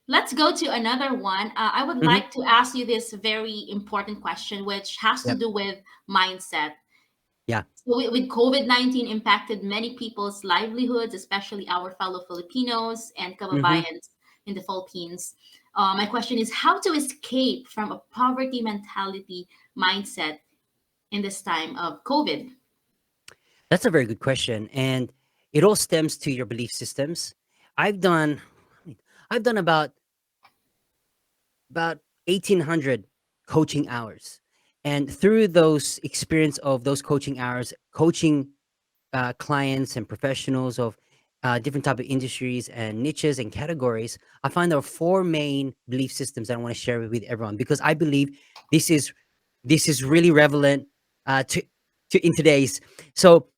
Let's go to another one. I would Hmm. like to ask you this very important question, which has to Yep. do with mindset. Yeah. So with COVID-19 impacted many people's livelihoods, especially our fellow Filipinos and Hmm. kababayans in the Philippines. My question is how to escape from a poverty mentality mindset in this time of COVID? That's a very good question, and it all stems to your belief systems. I've done, I've done about 1,800 coaching hours, and through those experience of those coaching hours, coaching clients and professionals of different type of industries and niches and categories, I find there are four main belief systems that I want to share with everyone because I believe this is this is really relevant to in today's. So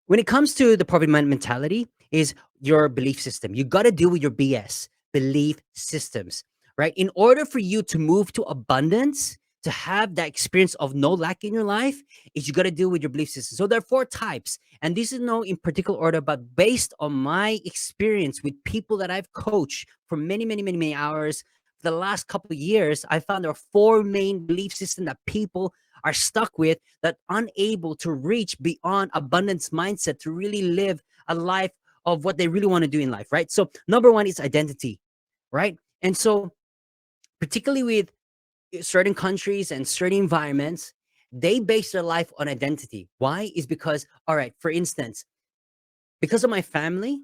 when it comes to the poverty mentality, is your belief system. You got to deal with your BS belief systems, right? In order for you to move to abundance, to have that experience of no lack in your life, is you got to deal with your belief system. So there are four types, and this is no in particular order, but based on my experience with people that I've coached for many hours for the last couple of years, I found there are four main belief systems that people are stuck with, that unable to reach beyond abundance mindset to really live a life of what they really want to do in life, right? So number one is identity, right? And so particularly with certain countries and certain environments, they base their life on identity. Why? Is because, all right, for instance, because of my family,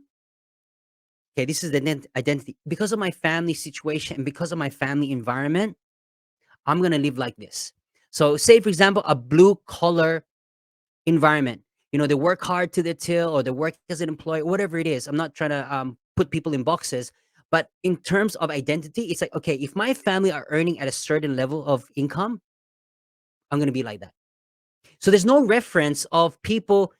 okay, this is the identity. Because of my family situation and because of my family environment, I'm going to live like this. So say, for example, a blue collar environment. They work hard to the till or they work as an employee, whatever it is. I'm not trying to put people in boxes. But in terms of identity, it's like, okay, if my family are earning at a certain level of income, I'm going to be like that. So there's no reference of people,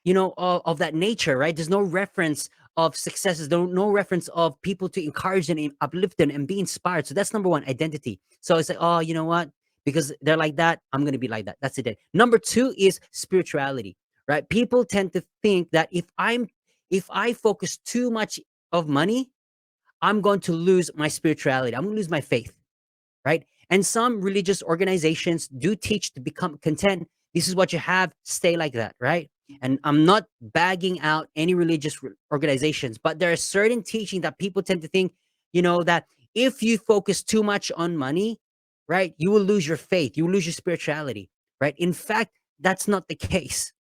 of that nature, right? There's no reference of successes, no reference of people to encourage them and uplift them and be inspired. So that's number one, identity. So it's like, oh, you know what? Because they're like that, I'm going to be like that. That's it. Number two is spirituality, right? People tend to think that if I focus too much of money, I'm going to lose my spirituality. I'm going to lose my faith, right? And some religious organizations do teach to become content. This is what you have, stay like that, right? And I'm not bagging out any religious organizations, but there are certain teaching that people tend to think, that if you focus too much on money, right, you will lose your faith, you will lose your spirituality, right? In fact, that's not the case,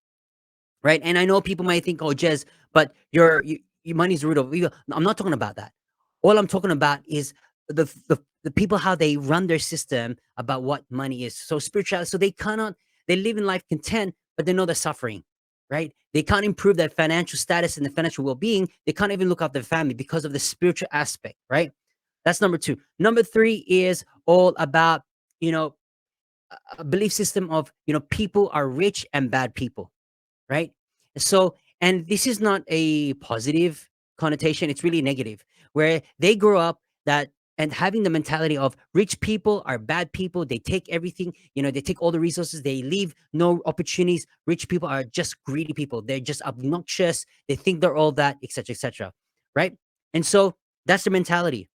right? And I know people might think, oh, Jez, but your money's the root of evil. No, I'm not talking about that. All I'm talking about is the people, how they run their system about what money is. So spirituality, so they live in life content, but they know they're suffering, right? They can't improve their financial status and the financial well-being. They can't even look after their family because of the spiritual aspect, right? That's number two. Number three is all about, you know, a belief system of, people are rich and bad people, right? So, and this is not a positive connotation, it's really negative, where they grow up that and having the mentality of rich people are bad people, they take everything, they take all the resources, they leave no opportunities. Rich people are just greedy people, they're just obnoxious, they think they're all that, etc., etc., right? And so that's the mentality.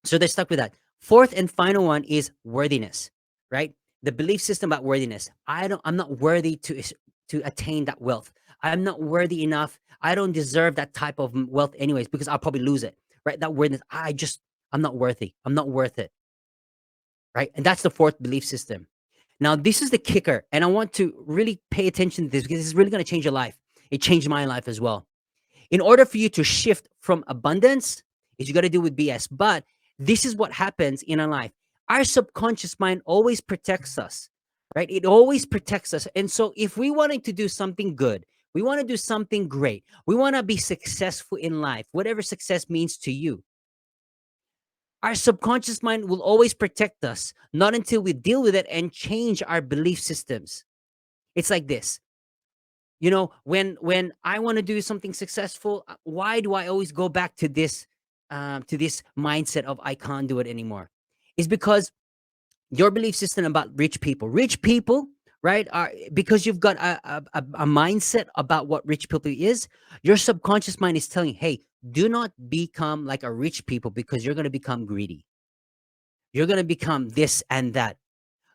So they're stuck with that. Fourth and final one is worthiness, right? The belief system about worthiness. I'm not worthy to attain that wealth. I'm not worthy enough. I don't deserve that type of wealth anyways because I'll probably lose it, right? That worthiness. I'm not worthy. I'm not worth it, right? And that's the fourth belief system. Now, this is the kicker, and I want to really pay attention to this because this is really going to change your life. It changed my life as well. In order for you to shift from abundance, is you got to deal with BS. But this is what happens in our life. Our subconscious mind always protects us, right? It always protects us. And so if we wanted to do something good, we want to do something great, we want to be successful in life, whatever success means to you, our subconscious mind will always protect us, not until we deal with it and change our belief systems. It's like this. When I want to do something successful, why do I always go back to this mindset of I can't do it anymore? Is because your belief system about rich people, right, are because you've got a mindset about what rich people is. Your subconscious mind is telling, hey, Do not become like a rich people, because you're going to become greedy. You're going to become this and that.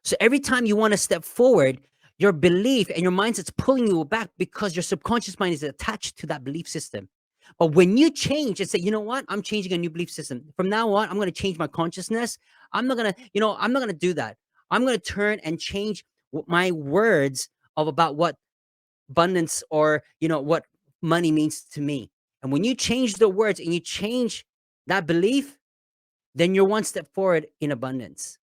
So every time you want to step forward, your belief and your mindset's pulling you back, because your subconscious mind is attached to that belief system. But when you change and say, you know what, I'm changing a new belief system. From now on, I'm going to change my consciousness. I'm not going to do that. I'm going to turn and change my words of about what abundance, or, what money means to me. And when you change the words and you change that belief, then you're one step forward in abundance.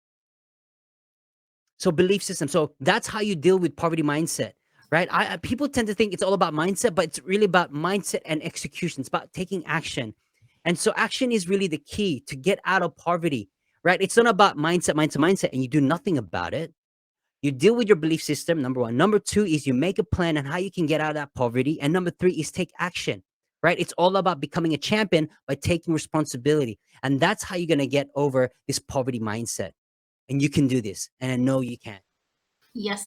So belief system. So that's how you deal with poverty mindset, right? People tend to think it's all about mindset, but it's really about mindset and execution. It's about taking action. And so action is really the key to get out of poverty, right? It's not about mindset, and you do nothing about it. You deal with your belief system, number one. Number two is you make a plan on how you can get out of that poverty. And number three is take action, right? It's all about becoming a champion by taking responsibility. And that's how you're going to get over this poverty mindset. And you can do this. And I know you can. Yes,